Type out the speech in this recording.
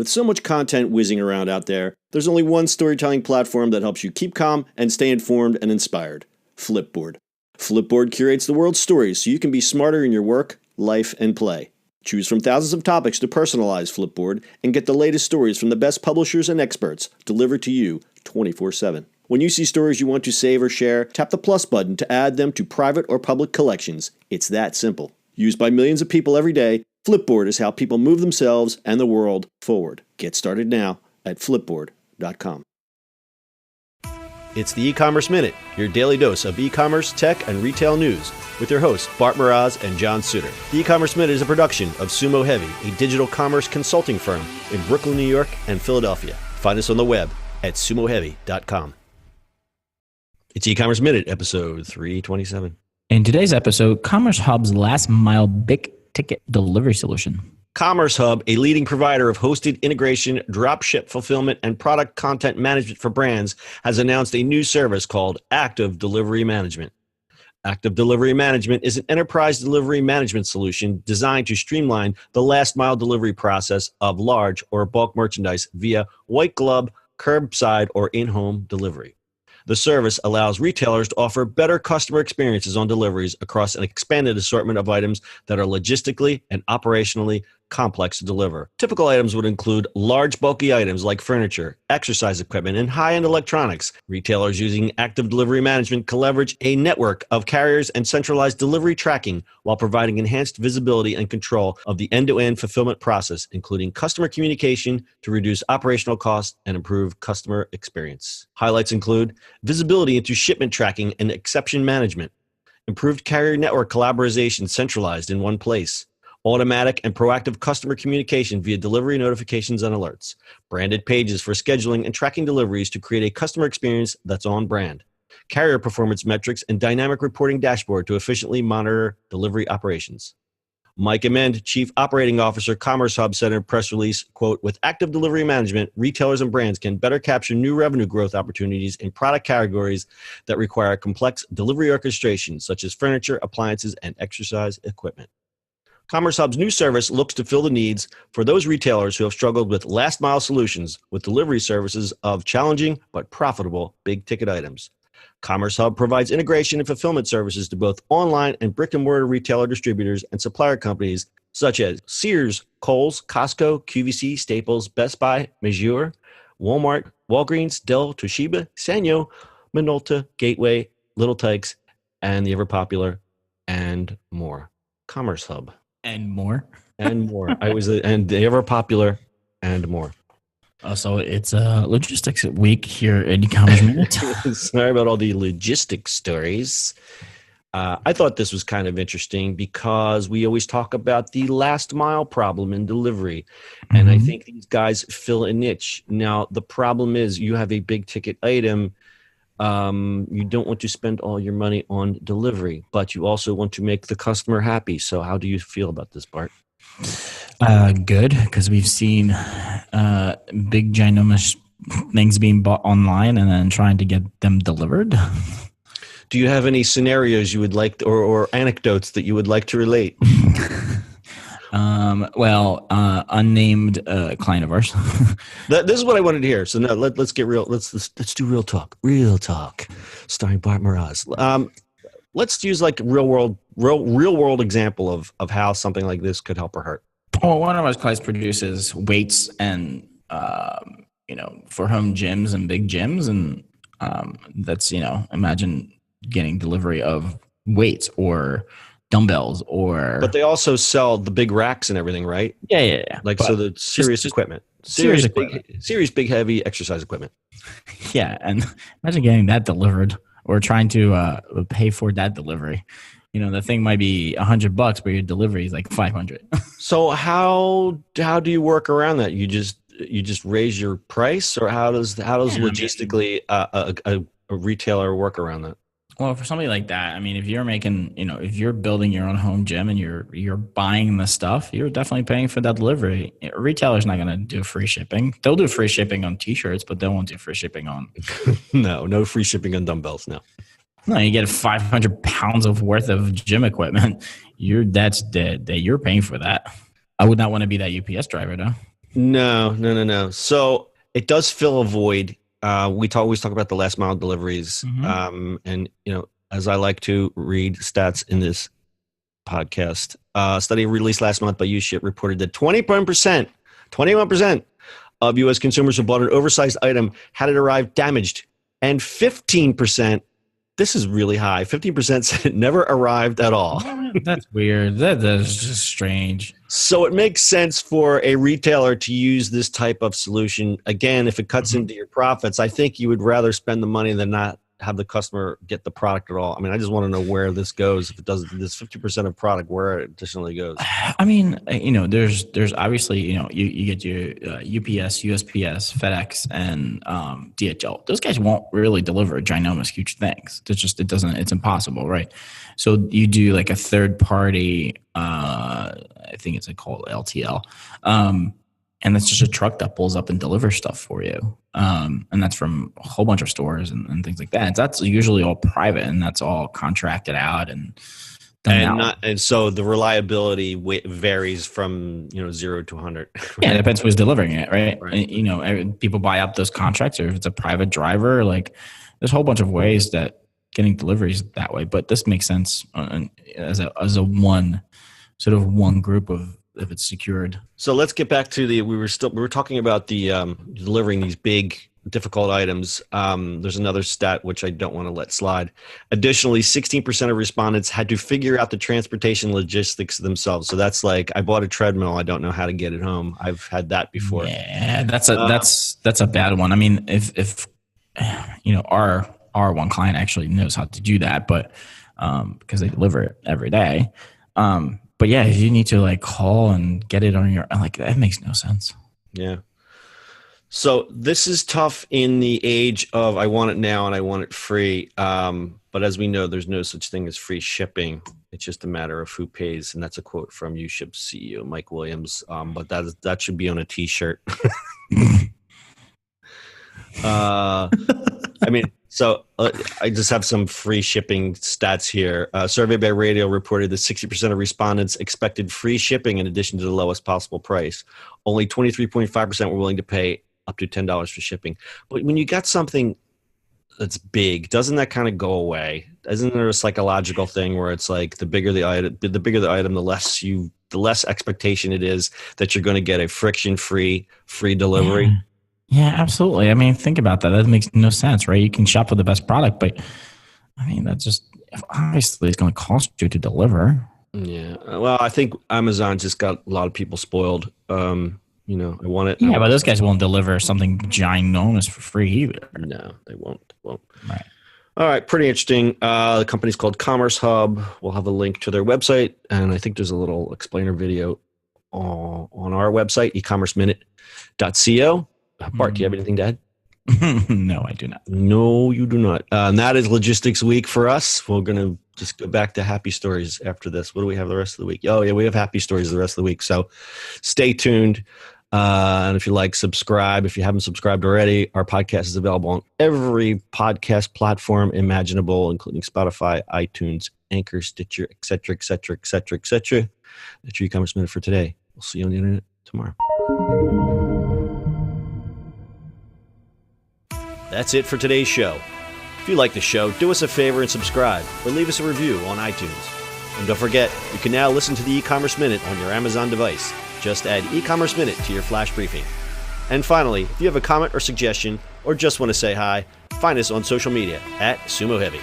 With so much content whizzing around out there, there's only one storytelling platform that helps you keep calm and stay informed and inspired: Flipboard. Flipboard curates the world's stories so you can be smarter in your work, life, and play. Choose from thousands of topics to personalize Flipboard and get the latest stories from the best publishers and experts delivered to you 24/7. When you see stories you want to save or share, tap the plus button to add them to private or public collections. It's that simple. Used by millions of people every day, Flipboard is how people move themselves and the world forward. Get started now at flipboard.com. It's the E-Commerce Minute, your daily dose of e-commerce, tech, and retail news with your hosts Bart Mraz and John Suter. The E-Commerce Minute is a production of Sumo Heavy, a digital commerce consulting firm in Brooklyn, New York, and Philadelphia. Find us on the web at sumoheavy.com. It's E-Commerce Minute, episode 327. In today's episode, CommerceHub's last mile big ticket delivery solution. CommerceHub, a leading provider of hosted integration, dropship fulfillment, and product content management for brands, has announced a new service called Active Delivery Management. Active Delivery Management is an enterprise delivery management solution designed to streamline the last mile delivery process of large or bulk merchandise via white glove, curbside, or in-home delivery. The service allows retailers to offer better customer experiences on deliveries across an expanded assortment of items that are logistically and operationally complex to deliver. Typical items would include large, bulky items like furniture, exercise equipment, and high-end electronics. Retailers using Active Delivery Management can leverage a network of carriers and centralized delivery tracking while providing enhanced visibility and control of the end-to-end fulfillment process, including customer communication to reduce operational costs and improve customer experience. Highlights include visibility into shipment tracking and exception management, improved carrier network collaboration centralized in one place, automatic and proactive customer communication via delivery notifications and alerts, branded pages for scheduling and tracking deliveries to create a customer experience that's on brand, carrier performance metrics, and dynamic reporting dashboard to efficiently monitor delivery operations. Mike Amend, Chief Operating Officer, CommerceHub, said in a press release, quote, "With Active Delivery Management, retailers and brands can better capture new revenue growth opportunities in product categories that require complex delivery orchestration, such as furniture, appliances, and exercise equipment." CommerceHub's new service looks to fill the needs for those retailers who have struggled with last-mile solutions with delivery services of challenging but profitable big-ticket items. CommerceHub provides integration and fulfillment services to both online and brick-and-mortar retailer distributors and supplier companies such as Sears, Kohl's, Costco, QVC, Staples, Best Buy, Meijer, Walmart, Walgreens, Dell, Toshiba, Sanyo, Minolta, Gateway, Little Tikes, and the ever-popular and more. CommerceHub. And more. And more. And the ever popular and more. So it's a logistics week here at E-Commerce Minute. Sorry about all the logistics stories. I thought this was kind of interesting because we always talk about the last mile problem in delivery. And I think these guys fill a niche. Now, the problem is you have a big ticket item. You don't want to spend all your money on delivery, but you also want to make the customer happy. So how do you feel about this, Bart? Good, because we've seen big, ginormous things being bought online and then trying to get them delivered. Do you have any scenarios you would like or anecdotes that you would like to relate? Unnamed client of ours. This is what I wanted to hear. So now let's get real. Let's do real talk. Real talk, starring Bart Mraz. Let's use like real world example of how something like this could help or hurt. Well, one of our clients produces weights and for home gyms and big gyms, and that's imagine getting delivery of weights or dumbbells but they also sell the big racks and everything, right? Yeah. So the serious equipment, serious big heavy exercise equipment. Yeah, and imagine getting that delivered or trying to pay for that delivery. The thing might be $100, but your delivery is like $500. So how do you work around that? You just raise your price, or how does logistically a retailer work around that? Well, for somebody like that, I mean, if you're making, if you're building your own home gym and you're buying the stuff, you're definitely paying for that delivery. A retailer's not going to do free shipping. They'll do free shipping on T-shirts, but they won't do free shipping on. No free shipping on dumbbells. No, you get 500 pounds of worth of gym equipment. You're paying for that. I would not want to be that UPS driver, though. No. So it does fill a void. Always talk about the last mile deliveries. Mhm. And as I like to read stats in this podcast, a study released last month by UShip reported that 21% of U.S. consumers who bought an oversized item had it arrive damaged, and 15%, this is really high, 15% said it never arrived at all. That's weird. That's just strange. So it makes sense for a retailer to use this type of solution. Again, if it cuts Mhm. into your profits, I think you would rather spend the money than not have the customer get the product at all. I mean, I just want to know where this goes. If it does this 50% of product, where it additionally goes. I mean, there's obviously, you get your UPS, USPS, FedEx, and DHL. Those guys won't really deliver ginormous, huge things. It's impossible, right? So you do like a third party, I think it's called LTL. And that's just a truck that pulls up and delivers stuff for you. And that's from a whole bunch of stores and things like that. And that's usually all private, and that's all contracted out and done out. And so the reliability varies from 0 to 100. Right? Yeah, it depends who's delivering it, right? Right. People buy up those contracts, or if it's a private driver, like there's a whole bunch of ways that getting deliveries that way. But this makes sense as a one group of if it's secured. So let's get back to we were talking about the delivering these big difficult items. There's another stat which I don't want to let slide. Additionally, 16% of respondents had to figure out the transportation logistics themselves. So that's like, I bought a treadmill, I don't know how to get it home. I've had that before. Yeah, that's a bad one. I mean, if our one client actually knows how to do that, but because they deliver it every day. But yeah, if you need to like call and get it on your, like, that makes no sense. Yeah. So this is tough in the age of I want it now and I want it free. But as we know, there's no such thing as free shipping. It's just a matter of who pays. And that's a quote from UShip CEO, Mike Williams. But that should be on a t-shirt. I mean, so I just have some free shipping stats here. A survey by Radio reported that 60% of respondents expected free shipping in addition to the lowest possible price. Only 23.5% were willing to pay up to $10 for shipping. But when you got something that's big, doesn't that kind of go away? Isn't there a psychological thing where it's like the bigger the item, the less expectation it is that you're going to get a friction-free delivery? Yeah. Yeah, absolutely. I mean, think about that. That makes no sense, right? You can shop for the best product, but I mean, that's just obviously it's going to cost you to deliver. Yeah. Well, I think Amazon just got a lot of people spoiled. I want it. Yeah, but those guys won't deliver something ginormous for free either. No, they won't. Right. All right. Pretty interesting. The company's called CommerceHub. We'll have a link to their website. And I think there's a little explainer video on our website, ecommerceminute.co. Bart, do you have anything to add? No, I do not. No, you do not. And that is Logistics Week for us. We're going to just go back to happy stories after this. What do we have the rest of the week? Oh, yeah, we have happy stories the rest of the week. So stay tuned. And if you like, subscribe. If you haven't subscribed already, our podcast is available on every podcast platform imaginable, including Spotify, iTunes, Anchor, Stitcher, etc. That's your e-commerce minute for today. We'll see you on the internet tomorrow. That's it for today's show. If you like the show, do us a favor and subscribe or leave us a review on iTunes. And don't forget, you can now listen to the e-commerce minute on your Amazon device. Just add e-commerce minute to your flash briefing. And finally, if you have a comment or suggestion or just want to say hi, find us on social media @Sumo Heavy.